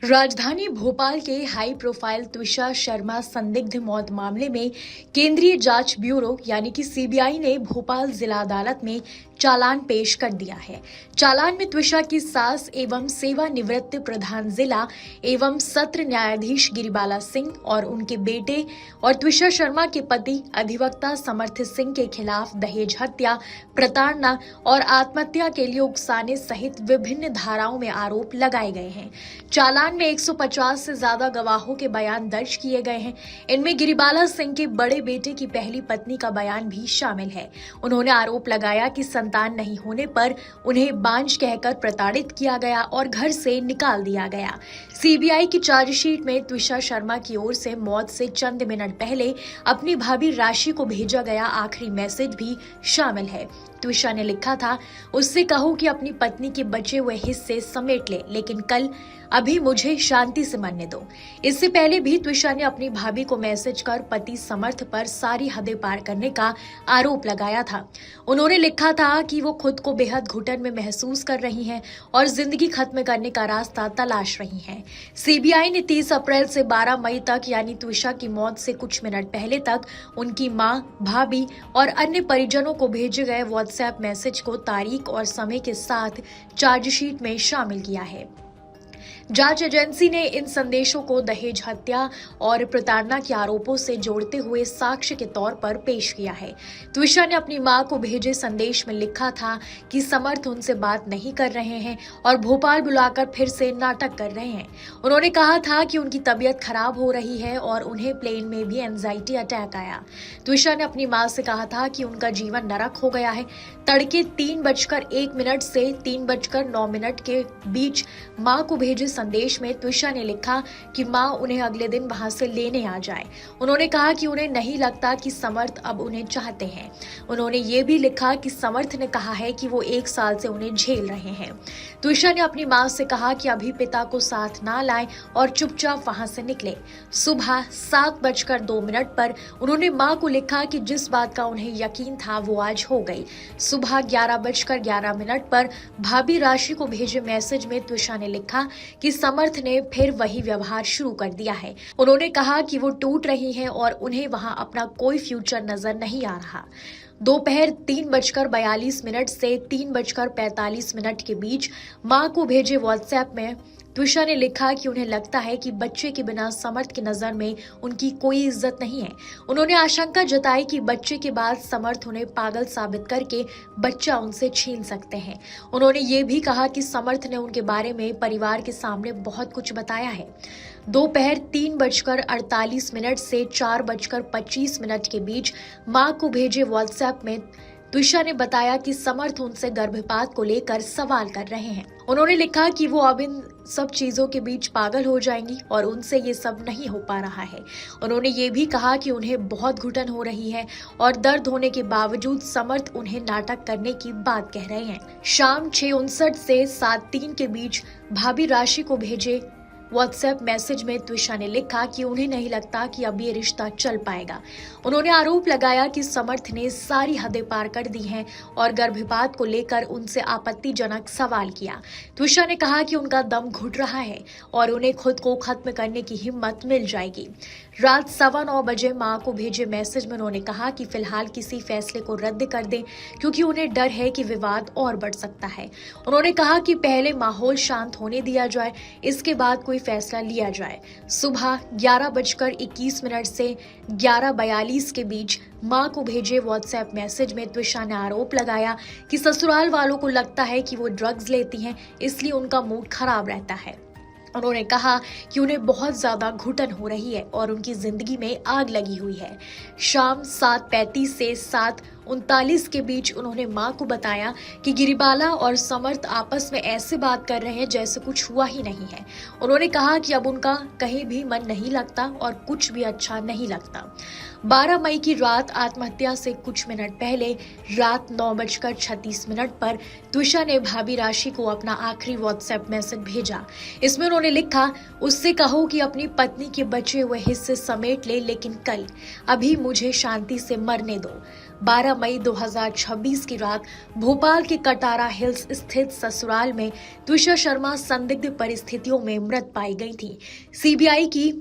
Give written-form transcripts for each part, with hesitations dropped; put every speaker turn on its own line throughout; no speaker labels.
राजधानी भोपाल के high profile त्विषा Sharma संदिग्ध मौत मामले में केंद्रीय जांच ब्यूरो यानी कि सीबीआई ने भोपाल जिला अदालत में चालान पेश कर दिया है। चालान में त्विषा की सास एवं सेवानिवृत्त प्रधान जिला एवं सत्र न्यायाधीश गिरिबाला सिंह और उनके बेटे और त्विषा शर्मा के पति अधिवक्ता समर्थ सिंह के खिलाफ दहेज हत्या, प्रताड़ना और आत्महत्या के लिए उकसाने सहित विभिन्न धाराओं में आरोप लगाए गए हैं। चालान में 150 से ज्यादा गवाहों के बयान दर्ज किए गए हैं। इनमें गिरिबाला सिंह के बड़े बेटे की पहली पत्नी का बयान भी शामिल है। उन्होंने आरोप लगाया कि संतान नहीं होने पर उन्हें बांझ कहकर प्रताड़ित किया गया और घर से निकाल दिया गया। सीबीआई की चार्जशीट में त्विषा शर्मा की ओर से मौत से चंद मिनट पहले अपनी भाभी राशि को भेजा गया आखिरी मैसेज भी शामिल है। त्विषा ने लिखा था, उससे कहो कि अपनी पत्नी के बचे हुए हिस्से समेट ले, लेकिन कल अभी मुझे शांति से मरने दो। इससे पहले भी त्विषा ने अपनी भाभी को मैसेज कर पति समर्थ पर सारी हदें पार करने का आरोप लगाया था। उन्होंने लिखा था कि वो खुद को बेहद घुटन में महसूस कर रही हैं और जिंदगी खत्म करने का रास्ता तलाश रही हैं। सीबीआई ने 30 अप्रैल से 12 मई तक यानी त्विषा की मौत से कुछ मिनट पहले तक उनकी मां, भाभी और अन्य परिजनों को भेजे गए व्हाट्सएप मैसेज को तारीख और समय के साथ चार्जशीट में शामिल किया है। जांच एजेंसी ने इन संदेशों को दहेज हत्या और प्रताड़ना के आरोपों से जोड़ते हुए साक्ष्य के तौर पर पेश किया है। त्विषा ने अपनी मां को भेजे संदेश में लिखा था कि समर्थ उनसे बात नहीं कर रहे हैं और भोपाल बुलाकर फिर से नाटक कर रहे हैं। उन्होंने कहा था कि उनकी तबीयत खराब हो रही है और उन्हें प्लेन में भी एंजाइटी अटैक आया। त्विषा ने अपनी मां से कहा था कि उनका जीवन नरक हो गया है। तड़के 3:01 से 3:09 के बीच मां को भेजे संदेश में त्विषा ने लिखा कि मां उन्हें अगले दिन वहां से लेने आ जाए। उन्होंने कहा कि उन्हें नहीं लगता कि समर्थ अब उन्हें चाहते हैं। उन्होंने ये भी लिखा कि समर्थ ने कहा है कि वो 1 साल से उन्हें झेल रहे हैं। त्विषा ने अपनी मां से कहा कि अभी पिता को साथ ना लाएं और चुपचाप वहां से निकले। सुबह 7:02 पर उन्होंने मां को लिखा कि जिस बात का उन्हें यकीन था वो आज हो गई। सुबह 11:11 पर भाभी राशि को भेजे मैसेज में त्विषा ने लिखा कि समर्थ ने फिर वही व्यवहार शुरू कर दिया है। उन्होंने कहा कि वो टूट रही हैं और उन्हें वहां अपना कोई फ्यूचर नजर नहीं आ रहा। दोपहर 3:42 से 3:45 के बीच मां को भेजे व्हाट्सएप में त्विषा ने लिखा कि उन्हें लगता है कि बच्चे के बिना समर्थ की नजर में उनकी कोई इज्जत नहीं है। उन्होंने आशंका जताई कि बच्चे के बाद समर्थ उन्हें पागल साबित करके बच्चा उनसे छीन सकते हैं। उन्होंने ये भी कहा कि समर्थ ने उनके बारे में परिवार के सामने बहुत कुछ बताया है। दोपहर 3:48 से 4:25 के बीच मां को भेजे व्हाट्सएप में त्विषा ने बताया कि समर्थ उनसे गर्भपात को लेकर सवाल कर रहे हैं। उन्होंने लिखा कि वो अब इन सब चीजों के बीच पागल हो जाएंगी और उनसे ये सब नहीं हो पा रहा है। उन्होंने ये भी कहा कि उन्हें बहुत घुटन हो रही है और दर्द होने के बावजूद समर्थ उन्हें नाटक करने की बात कह रहे हैं। शाम 6:59 से 7:03 के बीच भाभी राशि को भेजे व्हाट्सएप मैसेज में त्विषा ने लिखा कि उन्हें नहीं लगता कि अब ये रिश्ता चल पाएगा। उन्होंने आरोप लगाया कि समर्थ ने सारी हदें पार कर दी हैं और गर्भपात को लेकर उनसे आपत्तिजनक सवाल किया। त्विषा ने कहा कि उनका दम घुट रहा है और उन्हें खुद को खत्म करने की हिम्मत मिल जाएगी। रात 9:15 बजे मां को भेजे मैसेज में उन्होंने कहा कि फिलहाल किसी फैसले को रद्द कर दें क्योंकि उन्हें डर है कि विवाद और बढ़ सकता है। उन्होंने कहा कि पहले माहौल शांत होने दिया जाए, इसके बाद कोई फैसला लिया जाए। सुबह 11:21 से 11:42 के बीच मां को भेजे व्हाट्सएप मैसेज में त्विषा ने आरोप लगाया कि ससुराल वालों को लगता है कि वो ड्रग्स लेती हैं, इसलिए उनका मूड खराब रहता है। उन्होंने कहा कि उन्हें बहुत ज्यादा घुटन हो रही है और उनकी जिंदगी में आग लगी हुई है। शाम 7:35 से 7:39 के बीच उन्होंने मां को बताया कि गिरिबाला और समर्थ आपस में ऐसे बात कर रहे हैं जैसे कुछ हुआ ही नहीं है। उन्होंने कहा कि अब उनका कहीं भी मन नहीं लगता और कुछ भी अच्छा नहीं लगता। 12 मई की रात आत्महत्या से कुछ मिनट पहले रात 9:36 पर त्विषा ने भाभी राशि को अपना आखिरी व्हाट्सएप मैसेज भेजा। इसमें उन्होंने लिखा, उससे कहो कि अपनी पत्नी के बचे हुए हिस्से समेट ले, लेकिन कल अभी मुझे शांति से मरने दो। 12 मई 2026 की रात भोपाल के कटारा हिल्स स्थित ससुराल में त्विषा शर्मा संदिग्ध परिस्थितियों में मृत पाई गई थी। सीबीआई की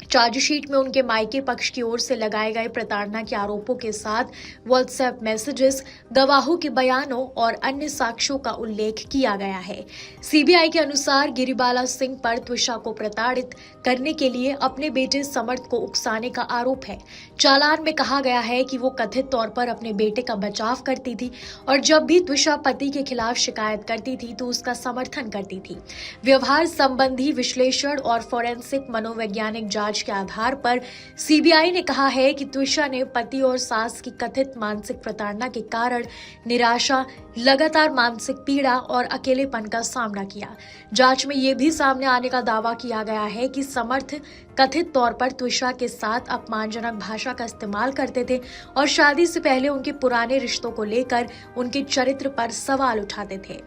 चार्जशीट में उनके मायके पक्ष की ओर से लगाए गए प्रताड़ना के आरोपों के साथ व्हाट्सएप मैसेजेस, गवाहों के बयानों और अन्य साक्ष्यों का उल्लेख किया गया है। सीबीआई के अनुसार गिरिबाला सिंह पर त्विषा को प्रताड़ित करने के लिए अपने बेटे समर्थ को उकसाने का आरोप है। चालान में कहा गया है कि वो कथित तौर पर अपने बेटे का बचाव करती थी और जब भी त्विषा पति के खिलाफ शिकायत करती थी तो उसका समर्थन करती थी। व्यवहार संबंधी विश्लेषण और फोरेंसिक मनोवैज्ञानिक जांच के आधार पर सीबीआई ने कहा है कि त्विषा ने पति और सास की कथित मानसिक प्रताड़ना के कारण निराशा, लगातार मानसिक पीड़ा और अकेलेपन का सामना किया। जांच में यह भी सामने आने का दावा किया गया है कि समर्थ कथित तौर पर त्विषा के साथ अपमानजनक भाषा का इस्तेमाल करते थे और शादी से पहले उनके पुराने रिश्तों को लेकर उनके चरित्र पर सवाल उठाते थे।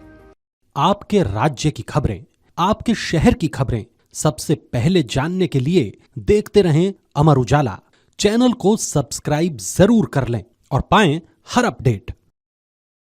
आपके राज्य की खबरें, आपके शहर की खबरें सबसे पहले जानने के लिए देखते रहें अमर उजाला। चैनल को सब्सक्राइब जरूर कर लें और पाएं हर अपडेट।